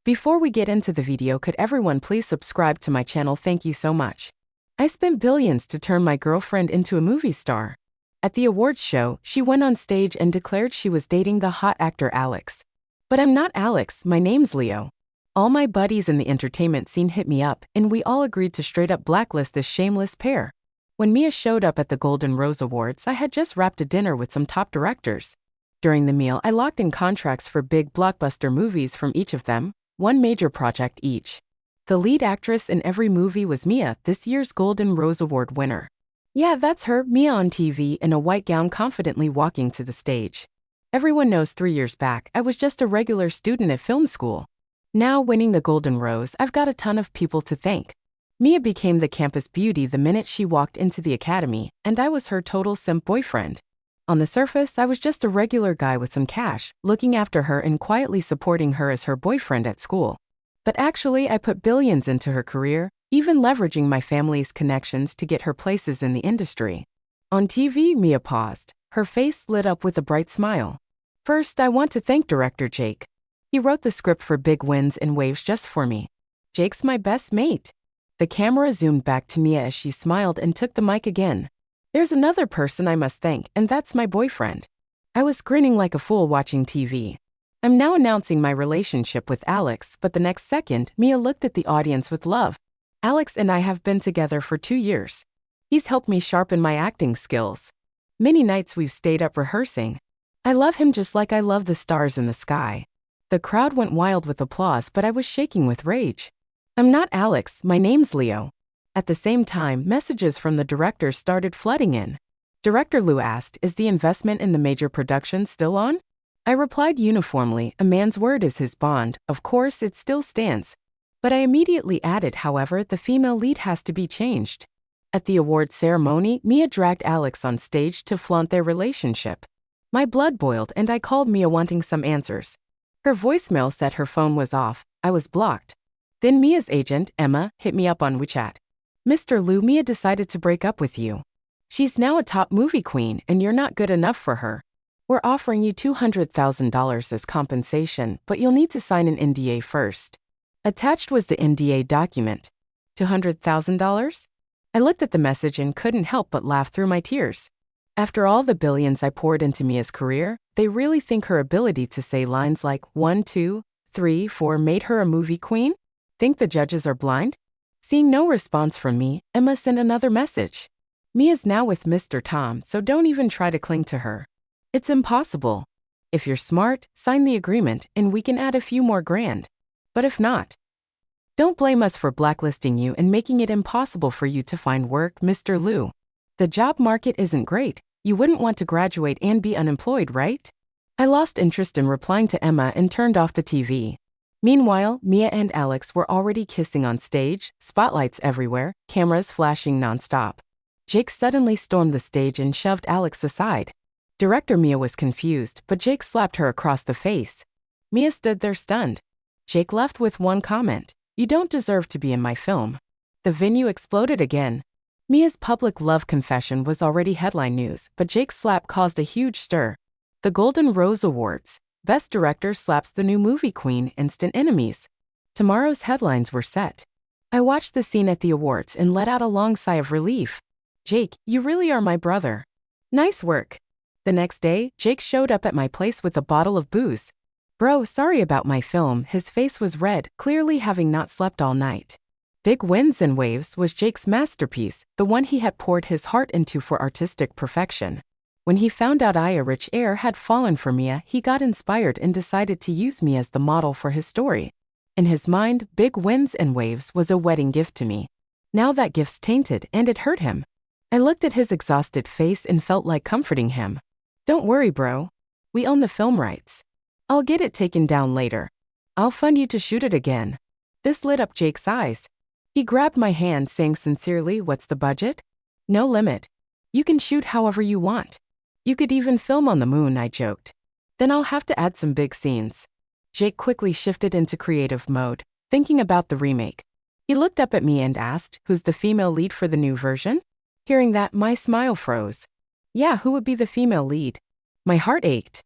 Before we get into the video, could everyone please subscribe to my channel? Thank you so much. I spent billions to turn my girlfriend into a movie star. At the awards show, she went on stage and declared she was dating the hot actor Alex. But I'm not Alex, my name's Leo. All my buddies in the entertainment scene hit me up, and we all agreed to straight up blacklist this shameless pair. When Mia showed up at the Golden Rose Awards, I had just wrapped a dinner with some top directors. During the meal, I locked in contracts for big blockbuster movies from each of them, one major project each. The lead actress in every movie was Mia, this year's Golden Rose Award winner. Yeah, that's her, Mia on TV in a white gown confidently walking to the stage. Everyone knows 3 years back, I was just a regular student at film school. Now winning the Golden Rose, I've got a ton of people to thank. Mia became the campus beauty the minute she walked into the academy, and I was her total simp boyfriend. On the surface, I was just a regular guy with some cash, looking after her and quietly supporting her as her boyfriend at school. But actually, I put billions into her career, even leveraging my family's connections to get her places in the industry. On TV, Mia paused. Her face lit up with a bright smile. First, I want to thank director Jake. He wrote the script for Big Winds and Waves just for me. Jake's my best mate. The camera zoomed back to Mia as she smiled and took the mic again. There's another person I must thank, and that's my boyfriend. I was grinning like a fool watching TV. I'm now announcing my relationship with Alex, but the next second, Mia looked at the audience with love. Alex and I have been together for 2 years. He's helped me sharpen my acting skills. Many nights we've stayed up rehearsing. I love him just like I love the stars in the sky. The crowd went wild with applause, but I was shaking with rage. I'm not Alex, my name's Leo. At the same time, messages from the directors started flooding in. Director Lou asked, "Is the investment in the major production still on?" I replied uniformly, "A man's word is his bond. Of course, it still stands." But I immediately added, "However, the female lead has to be changed." At the awards ceremony, Mia dragged Alex on stage to flaunt their relationship. My blood boiled and I called Mia wanting some answers. Her voicemail said her phone was off. I was blocked. Then Mia's agent, Emma, hit me up on WeChat. "Mr. Lou, Mia decided to break up with you. She's now a top movie queen and you're not good enough for her. We're offering you $200,000 as compensation, but you'll need to sign an NDA first." Attached was the NDA document. $200,000? I looked at the message and couldn't help but laugh through my tears. After all the billions I poured into Mia's career, they really think her ability to say lines like 1, 2, 3, 4 made her a movie queen? Think the judges are blind? Seeing no response from me, Emma sent another message. "Mia's now with Mr. Tom, so don't even try to cling to her. It's impossible. If you're smart, sign the agreement and we can add a few more grand. But if not, don't blame us for blacklisting you and making it impossible for you to find work, Mr. Lou. The job market isn't great. You wouldn't want to graduate and be unemployed, right?" I lost interest in replying to Emma and turned off the TV. Meanwhile, Mia and Alex were already kissing on stage, spotlights everywhere, cameras flashing nonstop. Jake suddenly stormed the stage and shoved Alex aside. Director Mia was confused, but Jake slapped her across the face. Mia stood there stunned. Jake left with one comment: "You don't deserve to be in my film." The venue exploded again. Mia's public love confession was already headline news, but Jake's slap caused a huge stir. The Golden Rose Awards. Best Director slaps the new movie queen, instant enemies. Tomorrow's headlines were set. I watched the scene at the awards and let out a long sigh of relief. "Jake, you really are my brother. Nice work." The next day, Jake showed up at my place with a bottle of booze. "Bro, sorry about my film." His face was red, clearly having not slept all night. Big Winds and Waves was Jake's masterpiece, the one he had poured his heart into for artistic perfection. When he found out a rich heir had fallen for Mia, he got inspired and decided to use me as the model for his story. In his mind, Big Winds and Waves was a wedding gift to me. Now that gift's tainted and it hurt him. I looked at his exhausted face and felt like comforting him. "Don't worry, bro. We own the film rights. I'll get it taken down later. I'll fund you to shoot it again." This lit up Jake's eyes. He grabbed my hand saying sincerely, "What's the budget?" "No limit. You can shoot however you want. You could even film on the moon," I joked. "Then I'll have to add some big scenes." Jake quickly shifted into creative mode, thinking about the remake. He looked up at me and asked, "Who's the female lead for the new version?" Hearing that, my smile froze. Yeah, who would be the female lead? My heart ached.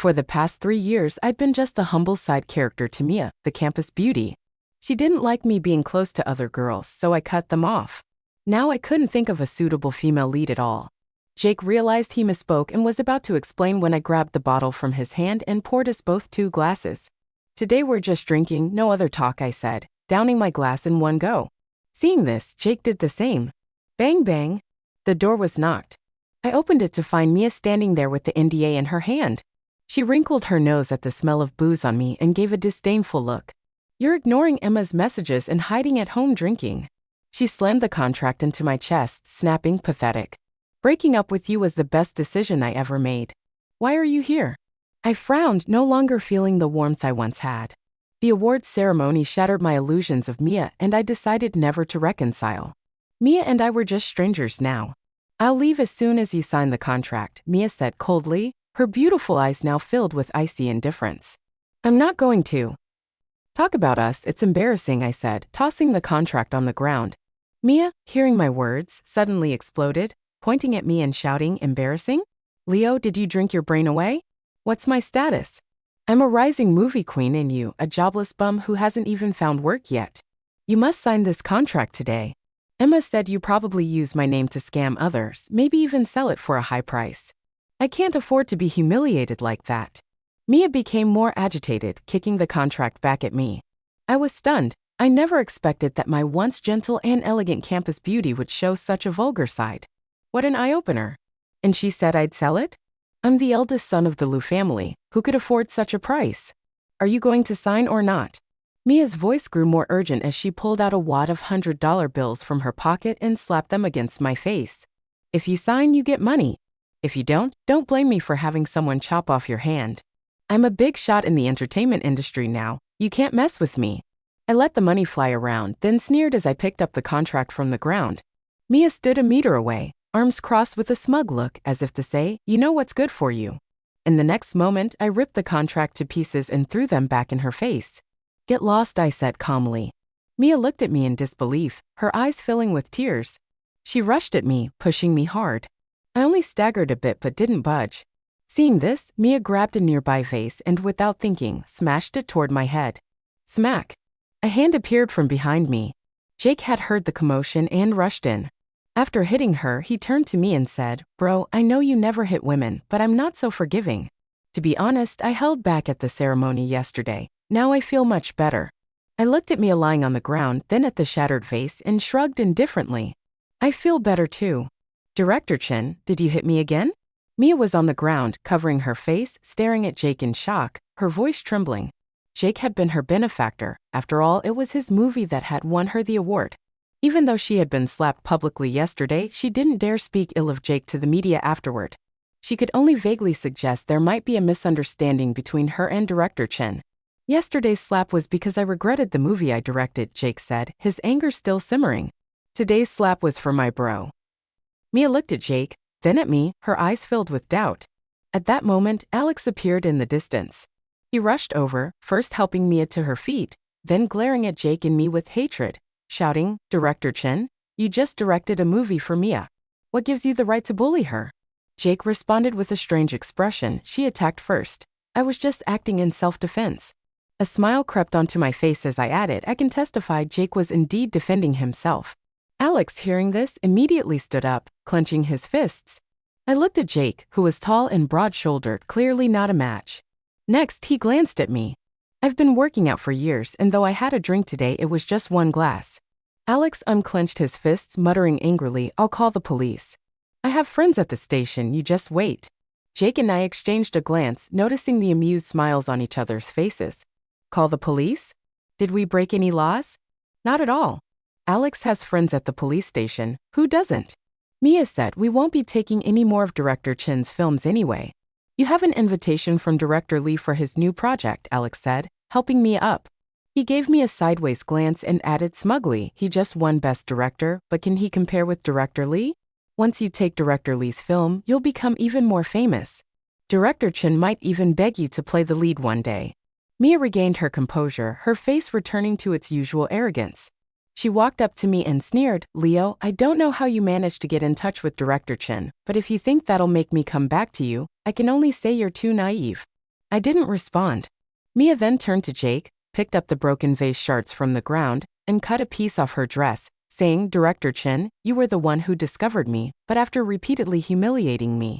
For the past 3 years, I'd been just the humble side character to Mia, the campus beauty. She didn't like me being close to other girls, so I cut them off. Now I couldn't think of a suitable female lead at all. Jake realized he misspoke and was about to explain when I grabbed the bottle from his hand and poured us both 2 glasses. Today we're just drinking, no other talk, I said, downing my glass in one go. Seeing this, Jake did the same. Bang bang. The door was knocked. I opened it to find Mia standing there with the NDA in her hand. She wrinkled her nose at the smell of booze on me and gave a disdainful look. You're ignoring Emma's messages and hiding at home drinking. She slammed the contract into my chest, snapping, pathetic. Breaking up with you was the best decision I ever made. Why are you here? I frowned, no longer feeling the warmth I once had. The awards ceremony shattered my illusions of Mia, and I decided never to reconcile. Mia and I were just strangers now. I'll leave as soon as you sign the contract, Mia said coldly, her beautiful eyes now filled with icy indifference. I'm not going to. Talk about us, it's embarrassing, I said, tossing the contract on the ground. Mia, hearing my words, suddenly exploded, pointing at me and shouting, embarrassing? Leo, did you drink your brain away? What's my status? I'm a rising movie queen and you, a jobless bum who hasn't even found work yet. You must sign this contract today. Emma said you probably use my name to scam others, maybe even sell it for a high price. I can't afford to be humiliated like that. Mia became more agitated, kicking the contract back at me. I was stunned. I never expected that my once gentle and elegant campus beauty would show such a vulgar side. What an eye-opener. And she said I'd sell it? I'm the eldest son of the Liu family. Who could afford such a price? Are you going to sign or not? Mia's voice grew more urgent as she pulled out a wad of $100 bills from her pocket and slapped them against my face. If you sign, you get money. If you don't blame me for having someone chop off your hand. I'm a big shot in the entertainment industry now. You can't mess with me. I let the money fly around, then sneered as I picked up the contract from the ground. Mia stood a meter away, arms crossed with a smug look, as if to say, you know what's good for you. In the next moment, I ripped the contract to pieces and threw them back in her face. Get lost, I said calmly. Mia looked at me in disbelief, her eyes filling with tears. She rushed at me, pushing me hard. I only staggered a bit but didn't budge. Seeing this, Mia grabbed a nearby vase and, without thinking, smashed it toward my head. Smack! A hand appeared from behind me. Jake had heard the commotion and rushed in. After hitting her, he turned to me and said, Bro, I know you never hit women, but I'm not so forgiving. To be honest, I held back at the ceremony yesterday. Now I feel much better. I looked at Mia lying on the ground, then at the shattered vase, and shrugged indifferently. I feel better too. Director Chen, did you hit me again? Mia was on the ground, covering her face, staring at Jake in shock, her voice trembling. Jake had been her benefactor. After all, it was his movie that had won her the award. Even though she had been slapped publicly yesterday, she didn't dare speak ill of Jake to the media afterward. She could only vaguely suggest there might be a misunderstanding between her and Director Chen. Yesterday's slap was because I regretted the movie I directed, Jake said, his anger still simmering. Today's slap was for my bro. Mia looked at Jake, then at me, her eyes filled with doubt. At that moment, Alex appeared in the distance. He rushed over, first helping Mia to her feet, then glaring at Jake and me with hatred, shouting, Director Chen, you just directed a movie for Mia. What gives you the right to bully her? Jake responded with a strange expression. She attacked first. I was just acting in self-defense. A smile crept onto my face as I added, I can testify Jake was indeed defending himself. Alex, hearing this, immediately stood up, clenching his fists. I looked at Jake, who was tall and broad-shouldered, clearly not a match. Next, he glanced at me. I've been working out for years, and though I had a drink today, it was just one glass. Alex unclenched his fists, muttering angrily, I'll call the police. I have friends at the station, you just wait. Jake and I exchanged a glance, noticing the amused smiles on each other's faces. Call the police? Did we break any laws? Not at all. Alex has friends at the police station. Who doesn't? Mia said we won't be taking any more of Director Chen's films anyway. You have an invitation from Director Lee for his new project, Alex said, helping Mia up. He gave me a sideways glance and added smugly, he just won Best Director, but can he compare with Director Lee? Once you take Director Lee's film, you'll become even more famous. Director Chen might even beg you to play the lead one day. Mia regained her composure, her face returning to its usual arrogance. She walked up to me and sneered, Leo, I don't know how you managed to get in touch with Director Chen, but if you think that'll make me come back to you, I can only say you're too naive. I didn't respond. Mia then turned to Jake, picked up the broken vase shards from the ground, and cut a piece off her dress, saying, "Director Chen, you were the one who discovered me, but after repeatedly humiliating me,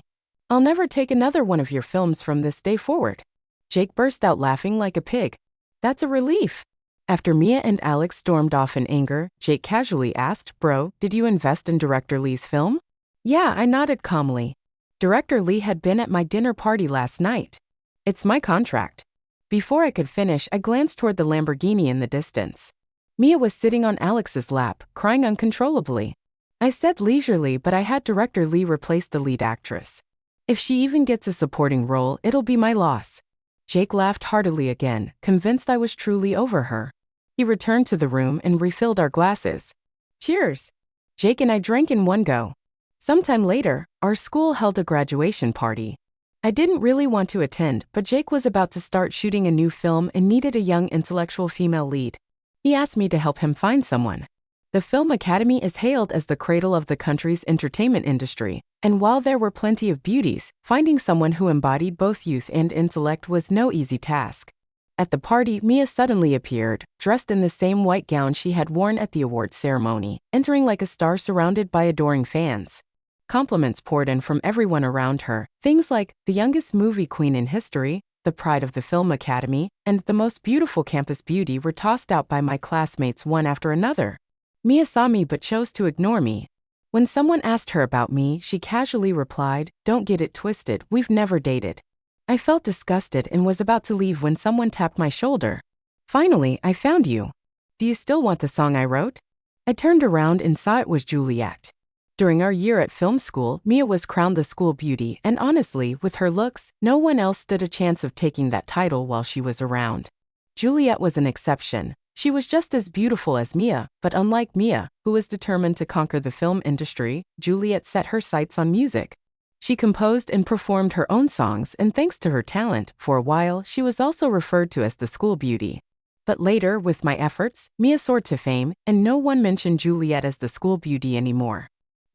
I'll never take another one of your films from this day forward." Jake burst out laughing like a pig. "That's a relief." After Mia and Alex stormed off in anger, Jake casually asked, "Bro, did you invest in Director Lee's film?" "Yeah," I nodded calmly. "Director Lee had been at my dinner party last night. It's my contract." Before I could finish, I glanced toward the Lamborghini in the distance. Mia was sitting on Alex's lap, crying uncontrollably. I said leisurely, "But I had Director Lee replace the lead actress. If she even gets a supporting role, it'll be my loss." Jake laughed heartily again, convinced I was truly over her. He returned to the room and refilled our glasses. "Cheers!" Jake and I drank in one go. Sometime later, our school held a graduation party. I didn't really want to attend, but Jake was about to start shooting a new film and needed a young intellectual female lead. He asked me to help him find someone. The Film Academy is hailed as the cradle of the country's entertainment industry, and while there were plenty of beauties, finding someone who embodied both youth and intellect was no easy task. At the party, Mia suddenly appeared, dressed in the same white gown she had worn at the awards ceremony, entering like a star surrounded by adoring fans. Compliments poured in from everyone around her, things like the youngest movie queen in history, the pride of the Film Academy, and the most beautiful campus beauty were tossed out by my classmates one after another. Mia saw me but chose to ignore me. When someone asked her about me, she casually replied, "Don't get it twisted, we've never dated." I felt disgusted and was about to leave when someone tapped my shoulder. "Finally, I found you. Do you still want the song I wrote?" I turned around and saw it was Juliet. During our year at film school, Mia was crowned the school beauty, and honestly, with her looks, no one else stood a chance of taking that title while she was around. Juliet was an exception. She was just as beautiful as Mia, but unlike Mia, who was determined to conquer the film industry, Juliet set her sights on music. She composed and performed her own songs, and thanks to her talent, for a while, she was also referred to as the school beauty. But later, with my efforts, Mia soared to fame, and no one mentioned Juliet as the school beauty anymore.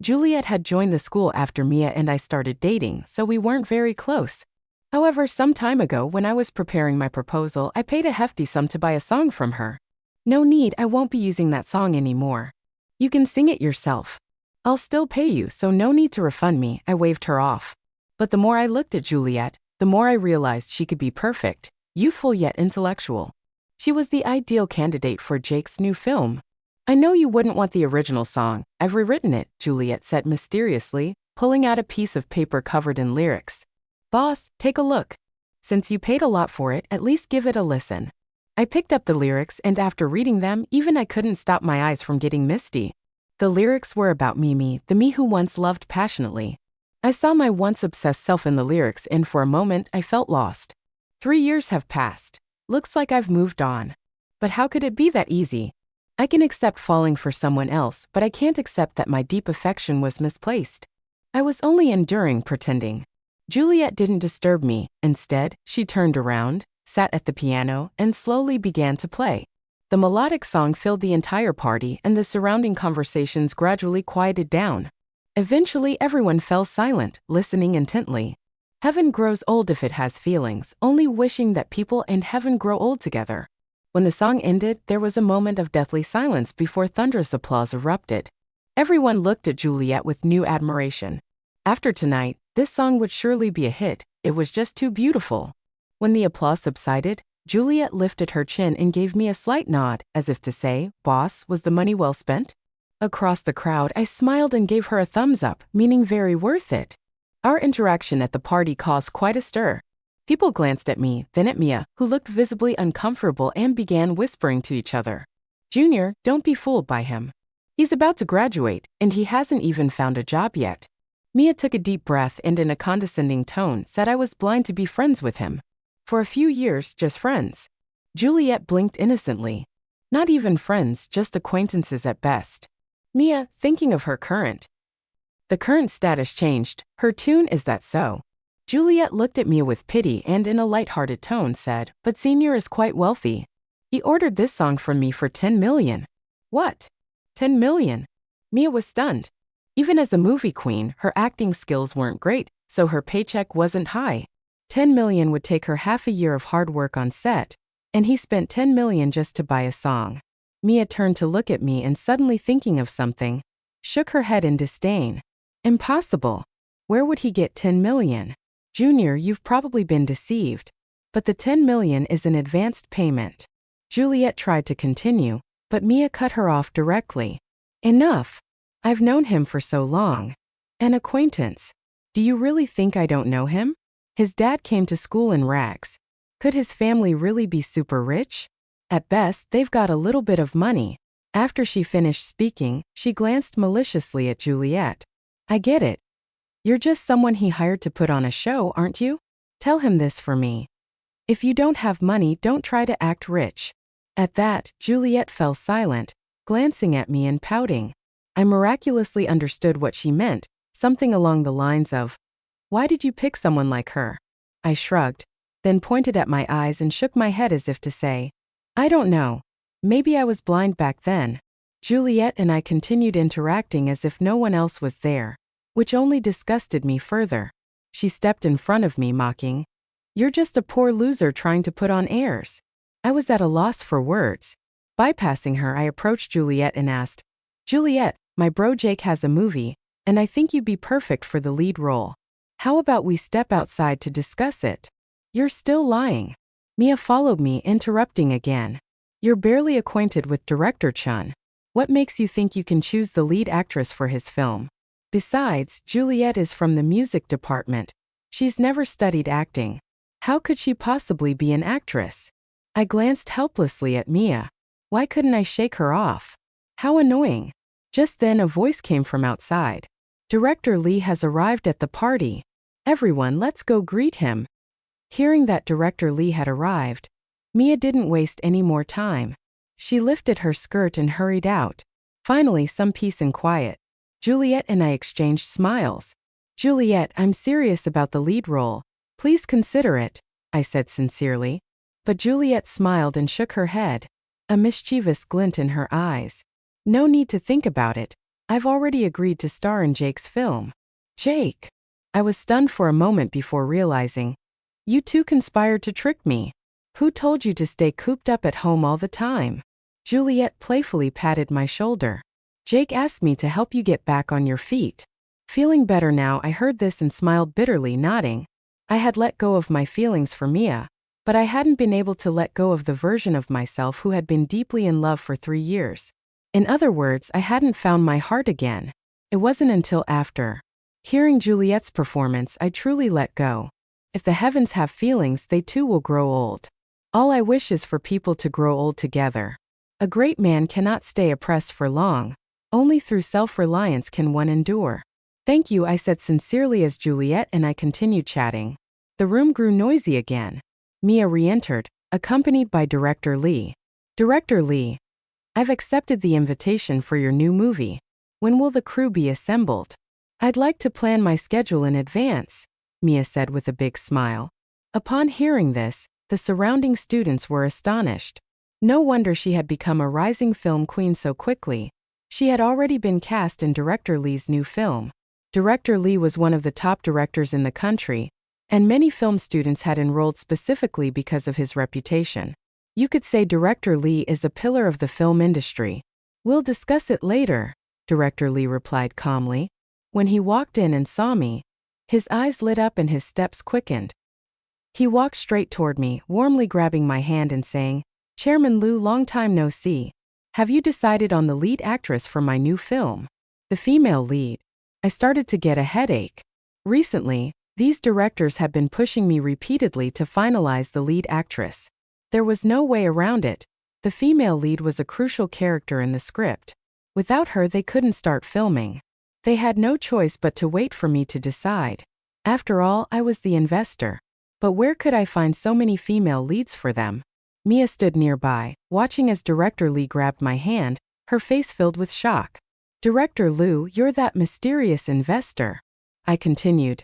Juliet had joined the school after Mia and I started dating, so we weren't very close. However, some time ago when I was preparing my proposal, I paid a hefty sum to buy a song from her. "No need, I won't be using that song anymore. You can sing it yourself. I'll still pay you, so no need to refund me," I waved her off. But the more I looked at Juliet, the more I realized she could be perfect, youthful yet intellectual. She was the ideal candidate for Jake's new film. "I know you wouldn't want the original song. I've rewritten it," Juliet said mysteriously, pulling out a piece of paper covered in lyrics. "Boss, take a look. Since you paid a lot for it, at least give it a listen." I picked up the lyrics, and after reading them, even I couldn't stop my eyes from getting misty. The lyrics were about Mimi, the me who once loved passionately. I saw my once obsessed self in the lyrics, and for a moment I felt lost. 3 years have passed. Looks like I've moved on. But how could it be that easy? I can accept falling for someone else, but I can't accept that my deep affection was misplaced. I was only enduring, pretending. Juliet didn't disturb me. Instead, she turned around, sat at the piano, and slowly began to play. The melodic song filled the entire party, and the surrounding conversations gradually quieted down. Eventually, everyone fell silent, listening intently. Heaven grows old if it has feelings, only wishing that people and heaven grow old together. When the song ended, there was a moment of deathly silence before thunderous applause erupted. Everyone looked at Juliet with new admiration. After tonight, this song would surely be a hit. It was just too beautiful. When the applause subsided, Juliet lifted her chin and gave me a slight nod, as if to say, "Boss, was the money well spent?" Across the crowd, I smiled and gave her a thumbs up, meaning very worth it. Our interaction at the party caused quite a stir. People glanced at me, then at Mia, who looked visibly uncomfortable and began whispering to each other. "Junior, don't be fooled by him. He's about to graduate, and he hasn't even found a job yet." Mia took a deep breath and in a condescending tone said I was blind to be friends with him. For a few years, just friends. Juliet blinked innocently. Not even friends, just acquaintances at best. Mia, thinking of her current. The current status changed. Her tune, "Is that so?" Juliet looked at Mia with pity and in a light-hearted tone said, "But Senior is quite wealthy. He ordered this song from me for 10 million. "What? 10 million? Mia was stunned. Even as a movie queen, her acting skills weren't great, so her paycheck wasn't high. $10 million would take her half a year of hard work on set, and he spent $10 million just to buy a song. Mia turned to look at me and, suddenly thinking of something, shook her head in disdain. Impossible. Where would he get $10 million? Junior, you've probably been deceived. But the $10 million is an advanced payment. Juliet tried to continue, but Mia cut her off directly. Enough. I've known him for so long. An acquaintance. Do you really think I don't know him? His dad came to school in rags. Could his family really be super rich? At best, they've got a little bit of money. After she finished speaking, she glanced maliciously at Juliet. I get it. You're just someone he hired to put on a show, aren't you? Tell him this for me. If you don't have money, don't try to act rich. At that, Juliet fell silent, glancing at me and pouting. I miraculously understood what she meant, something along the lines of, "Why did you pick someone like her?" I shrugged, then pointed at my eyes and shook my head as if to say, I don't know. Maybe I was blind back then. Juliet and I continued interacting as if no one else was there, which only disgusted me further. She stepped in front of me, mocking, "You're just a poor loser trying to put on airs." I was at a loss for words. Bypassing her, I approached Juliet and asked, "Juliet, my bro Jake has a movie, and I think you'd be perfect for the lead role. How about we step outside to discuss it?" "You're still lying." Mia followed me, interrupting again. "You're barely acquainted with director Chun. What makes you think you can choose the lead actress for his film? Besides, Juliet is from the music department. She's never studied acting. How could she possibly be an actress?" I glanced helplessly at Mia. Why couldn't I shake her off? How annoying. Just then a voice came from outside. "Director Lee has arrived at the party. Everyone, let's go greet him." Hearing that Director Lee had arrived, Mia didn't waste any more time. She lifted her skirt and hurried out. Finally, some peace and quiet. Juliet and I exchanged smiles. "Juliet, I'm serious about the lead role. Please consider it," I said sincerely. But Juliet smiled and shook her head, a mischievous glint in her eyes. "No need to think about it. I've already agreed to star in Jake's film." "Jake?" I was stunned for a moment before realizing. "You two conspired to trick me. Who told you to stay cooped up at home all the time?" Juliet playfully patted my shoulder. "Jake asked me to help you get back on your feet." Feeling better now, I heard this and smiled bitterly, nodding. I had let go of my feelings for Mia, but I hadn't been able to let go of the version of myself who had been deeply in love for 3 years. In other words, I hadn't found my heart again. It wasn't until after hearing Juliet's performance I truly let go. If the heavens have feelings, they too will grow old. All I wish is for people to grow old together. A great man cannot stay oppressed for long. Only through self-reliance can one endure. "Thank you," I said sincerely as Juliet and I continued chatting. The room grew noisy again. Mia re-entered, accompanied by Director Lee. "Director Lee, I've accepted the invitation for your new movie. When will the crew be assembled?" "I'd like to plan my schedule in advance," Mia said with a big smile. Upon hearing this, the surrounding students were astonished. No wonder she had become a rising film queen so quickly. She had already been cast in Director Lee's new film. Director Lee was one of the top directors in the country, and many film students had enrolled specifically because of his reputation. You could say Director Lee is a pillar of the film industry. "We'll discuss it later," Director Lee replied calmly. When he walked in and saw me, his eyes lit up and his steps quickened. He walked straight toward me, warmly grabbing my hand and saying, "Chairman Liu, long time no see. Have you decided on the lead actress for my new film?" The female lead. I started to get a headache. Recently, these directors had been pushing me repeatedly to finalize the lead actress. There was no way around it. The female lead was a crucial character in the script. Without her, they couldn't start filming. They had no choice but to wait for me to decide. After all, I was the investor. But where could I find so many female leads for them? Mia stood nearby, watching as Director Lee grabbed my hand, her face filled with shock. "Director Liu, you're that mysterious investor," I continued.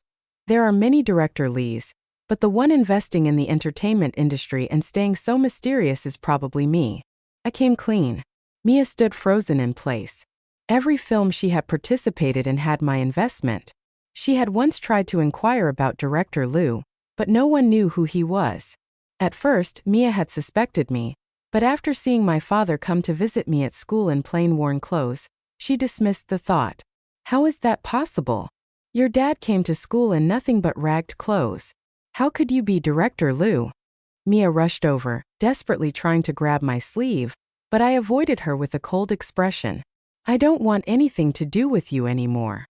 "There are many Director Lees, but the one investing in the entertainment industry and staying so mysterious is probably me." I came clean. Mia stood frozen in place. Every film she had participated in had my investment. She had once tried to inquire about Director Liu, but no one knew who he was. At first, Mia had suspected me, but after seeing my father come to visit me at school in plain worn clothes, she dismissed the thought. How is that possible? Your dad came to school in nothing but ragged clothes. How could you be Director Liu? Mia rushed over, desperately trying to grab my sleeve, but I avoided her with a cold expression. I don't want anything to do with you anymore.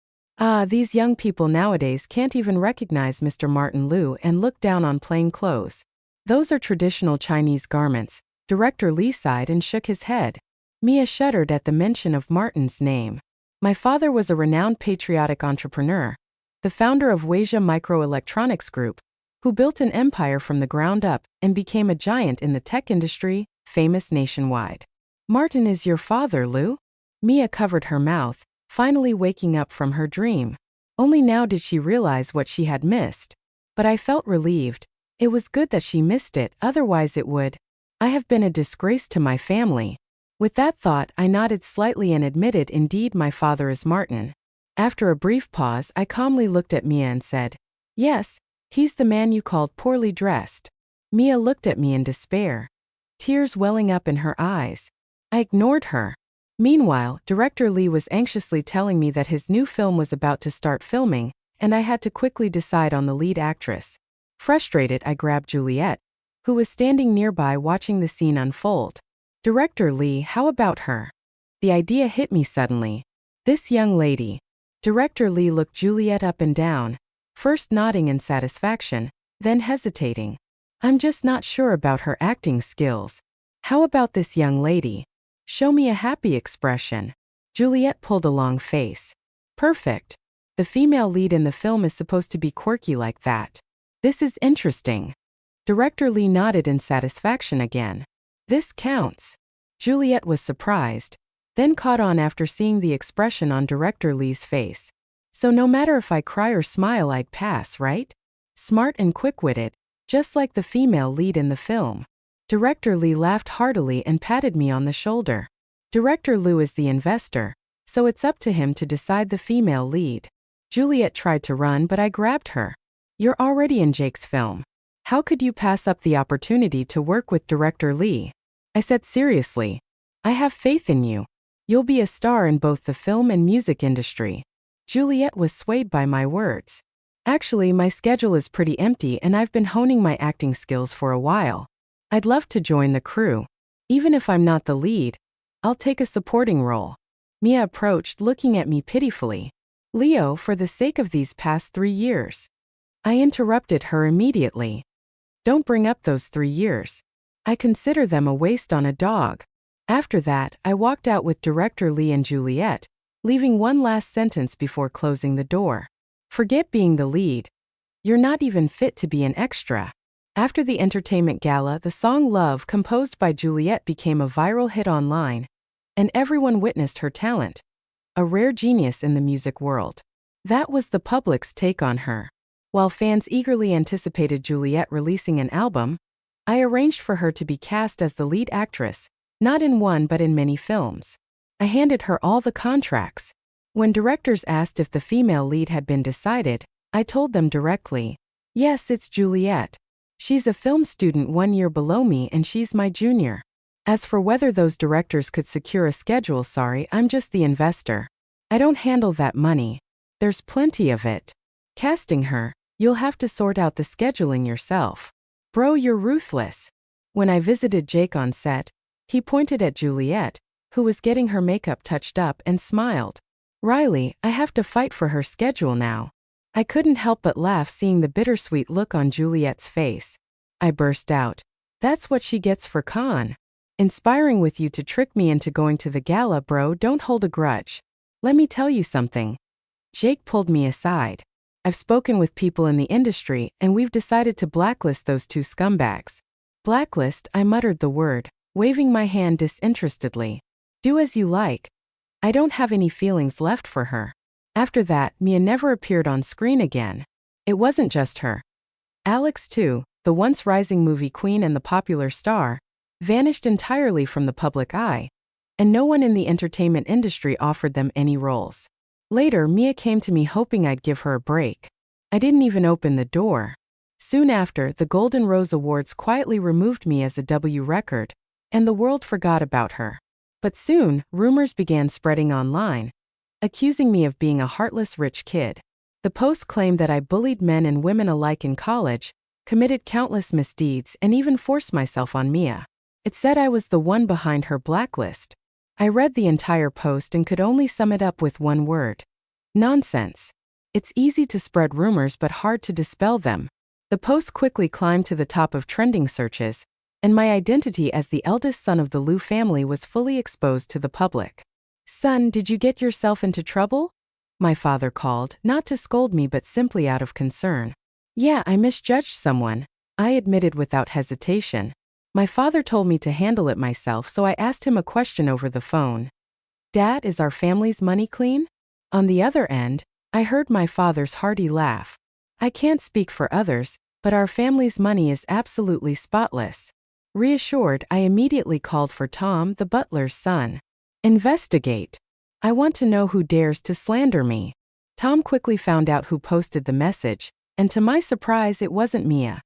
These young people nowadays can't even recognize Mr. Martin Liu and look down on plain clothes. Those are traditional Chinese garments. Director Li sighed and shook his head. Mia shuddered at the mention of Martin's name. My father was a renowned patriotic entrepreneur, the founder of Huijia Microelectronics Group, who built an empire from the ground up and became a giant in the tech industry, famous nationwide. Martin is your father, Liu? Mia covered her mouth, finally waking up from her dream. Only now did she realize what she had missed. But I felt relieved. It was good that she missed it, otherwise it would. I have been a disgrace to my family. With that thought, I nodded slightly and admitted, indeed, my father is Martin. After a brief pause, I calmly looked at Mia and said, yes, he's the man you called poorly dressed. Mia looked at me in despair, tears welling up in her eyes. I ignored her. Meanwhile, Director Li was anxiously telling me that his new film was about to start filming, and I had to quickly decide on the lead actress. Frustrated, I grabbed Juliet, who was standing nearby watching the scene unfold. Director Li, how about her? The idea hit me suddenly. This young lady. Director Li looked Juliet up and down, first nodding in satisfaction, then hesitating. I'm just not sure about her acting skills. How about this young lady? Show me a happy expression. Juliet pulled a long face. Perfect. The female lead in the film is supposed to be quirky like that. This is interesting. Director Li nodded in satisfaction again. This counts. Juliet was surprised, then caught on after seeing the expression on Director Li's face. So no matter if I cry or smile, I'd pass, right? Smart and quick-witted, just like the female lead in the film. Director Li laughed heartily and patted me on the shoulder. Director Liu is the investor, so it's up to him to decide the female lead. Juliet tried to run, but I grabbed her. You're already in Jake's film. How could you pass up the opportunity to work with Director Li? I said seriously. I have faith in you. You'll be a star in both the film and music industry. Juliet was swayed by my words. Actually, my schedule is pretty empty and I've been honing my acting skills for a while. I'd love to join the crew. Even if I'm not the lead, I'll take a supporting role. Mia approached, looking at me pitifully. Leo, for the sake of these past 3 years. I interrupted her immediately. Don't bring up those 3 years. I consider them a waste on a dog. After that, I walked out with Director Li and Juliet, leaving one last sentence before closing the door. Forget being the lead. You're not even fit to be an extra. After the entertainment gala, the song Love, composed by Juliet, became a viral hit online, and everyone witnessed her talent. A rare genius in the music world. That was the public's take on her. While fans eagerly anticipated Juliet releasing an album, I arranged for her to be cast as the lead actress, not in one but in many films. I handed her all the contracts. When directors asked if the female lead had been decided, I told them directly, yes, it's Juliet. She's a film student 1 year below me and she's my junior. As for whether those directors could secure a schedule, sorry, I'm just the investor. I don't handle that money. There's plenty of it. Casting her, you'll have to sort out the scheduling yourself. Bro, you're ruthless. When I visited Jake on set, he pointed at Juliet, who was getting her makeup touched up, and smiled. Riley, I have to fight for her schedule now. I couldn't help but laugh seeing the bittersweet look on Juliet's face. I burst out. That's what she gets for inspiring with you to trick me into going to the gala, bro. Don't hold a grudge. Let me tell you something. Jake pulled me aside. I've spoken with people in the industry and we've decided to blacklist those 2 scumbags. Blacklist, I muttered the word, waving my hand disinterestedly. Do as you like. I don't have any feelings left for her. After that, Mia never appeared on screen again. It wasn't just her. Alex too, the once rising movie queen and the popular star, vanished entirely from the public eye, and no one in the entertainment industry offered them any roles. Later, Mia came to me hoping I'd give her a break. I didn't even open the door. Soon after, the Golden Rose Awards quietly removed me as a W record, and the world forgot about her. But soon, rumors began spreading online, accusing me of being a heartless rich kid. The posts claimed that I bullied men and women alike in college, committed countless misdeeds, and even forced myself on Mia. It said I was the one behind her blacklist. I read the entire post and could only sum it up with one word: nonsense. It's easy to spread rumors but hard to dispel them. The post quickly climbed to the top of trending searches, and my identity as the eldest son of the Liu family was fully exposed to the public. "Son, did you get yourself into trouble?" my father called, not to scold me but simply out of concern. "Yeah, I misjudged someone," I admitted without hesitation. My father told me to handle it myself, so I asked him a question over the phone. "Dad, is our family's money clean?" On the other end, I heard my father's hearty laugh. "I can't speak for others, but our family's money is absolutely spotless." Reassured, I immediately called for Tom, the butler's son. "Investigate. I want to know who dares to slander me." Tom quickly found out who posted the message, and to my surprise, it wasn't Mia.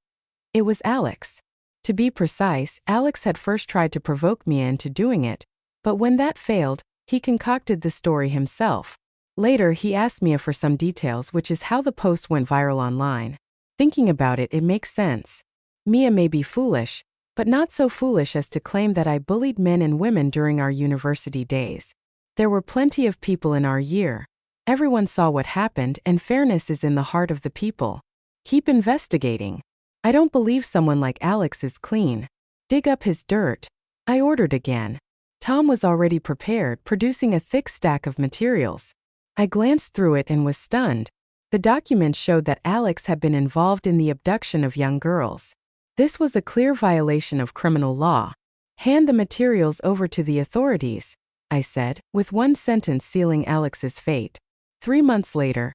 It was Alex. To be precise, Alex had first tried to provoke Mia into doing it, but when that failed, he concocted the story himself. Later, he asked Mia for some details, which is how the post went viral online. Thinking about it, it makes sense. Mia may be foolish, but not so foolish as to claim that I bullied men and women during our university days. There were plenty of people in our year. Everyone saw what happened, and fairness is in the heart of the people. Keep investigating. I don't believe someone like Alex is clean. Dig up his dirt. I ordered again. Tom was already prepared, producing a thick stack of materials. I glanced through it and was stunned. The documents showed that Alex had been involved in the abduction of young girls. This was a clear violation of criminal law. "Hand the materials over to the authorities," I said, with one sentence sealing Alex's fate. 3 months later,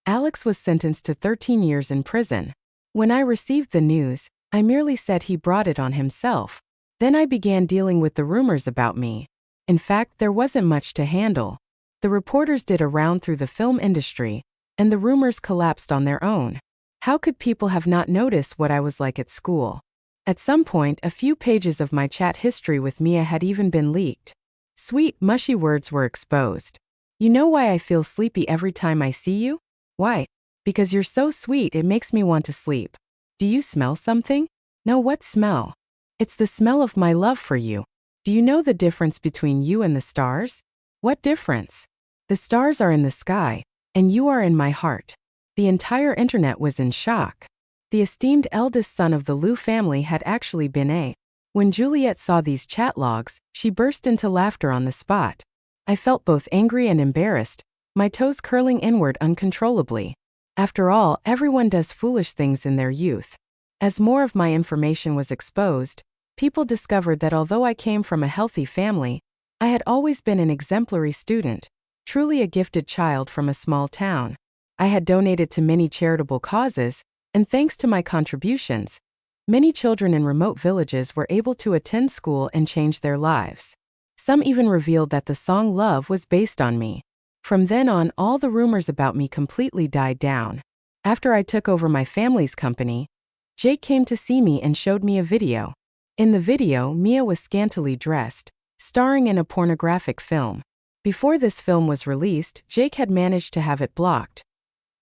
Alex was sentenced to 13 years in prison. When I received the news, I merely said he brought it on himself. Then I began dealing with the rumors about me. In fact, there wasn't much to handle. The reporters did a round through the film industry, and the rumors collapsed on their own. How could people have not noticed what I was like at school? At some point, a few pages of my chat history with Mia had even been leaked. Sweet, mushy words were exposed. "You know why I feel sleepy every time I see you? Why? Because you're so sweet it makes me want to sleep. Do you smell something? No, what smell? It's the smell of my love for you. Do you know the difference between you and the stars? What difference? The stars are in the sky, and you are in my heart." The entire internet was in shock. The esteemed eldest son of the Liu family had actually been A. When Juliet saw these chat logs, she burst into laughter on the spot. I felt both angry and embarrassed, my toes curling inward uncontrollably. After all, everyone does foolish things in their youth. As more of my information was exposed, people discovered that although I came from a healthy family, I had always been an exemplary student, truly a gifted child from a small town. I had donated to many charitable causes, and thanks to my contributions, many children in remote villages were able to attend school and change their lives. Some even revealed that the song Love was based on me. From then on, all the rumors about me completely died down. After I took over my family's company, Jake came to see me and showed me a video. In the video, Mia was scantily dressed, starring in a pornographic film. Before this film was released, Jake had managed to have it blocked.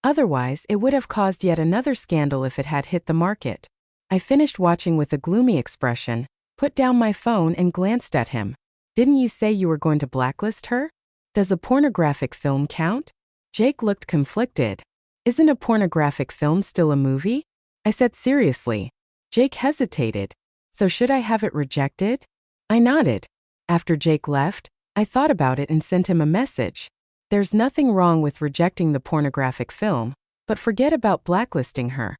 Otherwise, it would have caused yet another scandal if it had hit the market. I finished watching with a gloomy expression, put down my phone and glanced at him. "Didn't you say you were going to blacklist her? Does a pornographic film count?" Jake looked conflicted. "Isn't a pornographic film still a movie?" I said seriously. Jake hesitated. "So should I have it rejected?" I nodded. After Jake left, I thought about it and sent him a message. There's nothing wrong with rejecting the pornographic film, but forget about blacklisting her.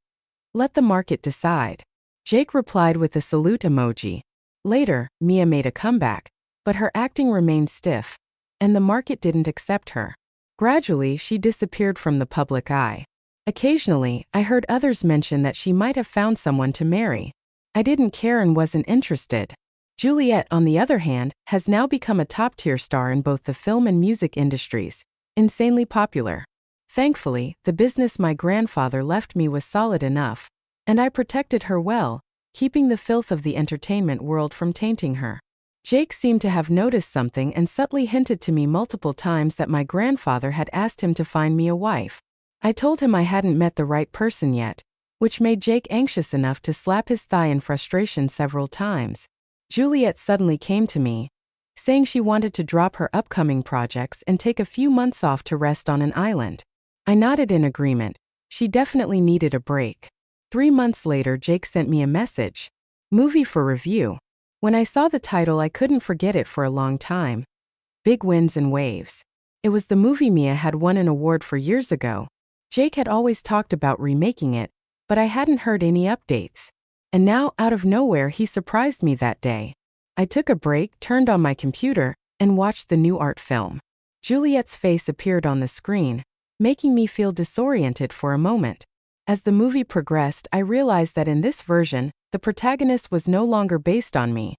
Let the market decide. Jake replied with a salute emoji. Later, Mia made a comeback, but her acting remained stiff, and the market didn't accept her. Gradually, she disappeared from the public eye. Occasionally, I heard others mention that she might have found someone to marry. I didn't care and wasn't interested. Juliet, on the other hand, has now become a top-tier star in both the film and music industries, insanely popular. Thankfully, the business my grandfather left me was solid enough. And I protected her well, keeping the filth of the entertainment world from tainting her. Jake seemed to have noticed something and subtly hinted to me multiple times that my grandfather had asked him to find me a wife. I told him I hadn't met the right person yet, which made Jake anxious enough to slap his thigh in frustration several times. Juliet suddenly came to me, saying she wanted to drop her upcoming projects and take a few months off to rest on an island. I nodded in agreement. She definitely needed a break. 3 months later, Jake sent me a message. Movie for review. When I saw the title, I couldn't forget it for a long time. Big Winds and Waves. It was the movie Mia had won an award for years ago. Jake had always talked about remaking it, but I hadn't heard any updates. And now, out of nowhere, he surprised me that day. I took a break, turned on my computer, and watched the new art film. Juliet's face appeared on the screen, making me feel disoriented for a moment. As the movie progressed, I realized that in this version, the protagonist was no longer based on me.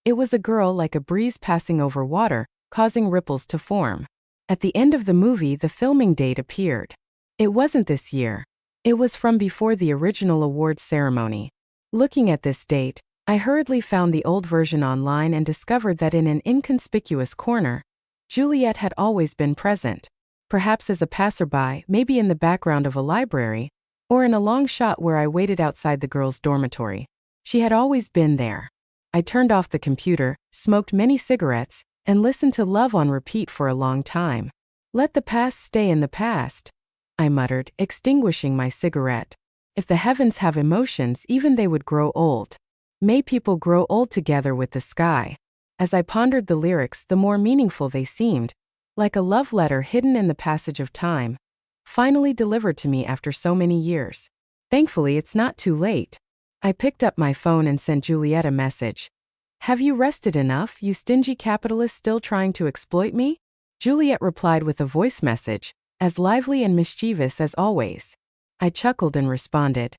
It was a girl like a breeze passing over water, causing ripples to form. At the end of the movie, the filming date appeared. It wasn't this year. It was from before the original awards ceremony. Looking at this date, I hurriedly found the old version online and discovered that in an inconspicuous corner, Juliet had always been present. Perhaps as a passerby, maybe in the background of a library, or in a long shot where I waited outside the girls' dormitory. She had always been there. I turned off the computer, smoked many cigarettes, and listened to Love on repeat for a long time. Let the past stay in the past, I muttered, extinguishing my cigarette. If the heavens have emotions, even they would grow old. May people grow old together with the sky. As I pondered the lyrics, the more meaningful they seemed, like a love letter hidden in the passage of time, finally delivered to me after so many years. Thankfully, it's not too late. I picked up my phone and sent Juliet a message. Have you rested enough, you stingy capitalist still trying to exploit me? Juliet replied with a voice message, as lively and mischievous as always. I chuckled and responded,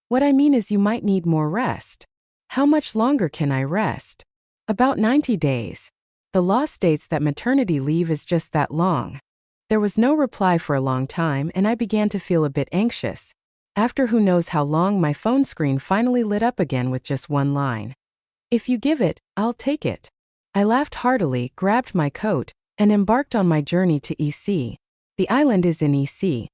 what I mean is you might need more rest. How much longer can I rest? About 90 days. The law states that maternity leave is just that long. There was no reply for a long time, and I began to feel a bit anxious. After who knows how long, my phone screen finally lit up again with just one line. If you give it, I'll take it. I laughed heartily, grabbed my coat, and embarked on my journey to EC. The island is in EC,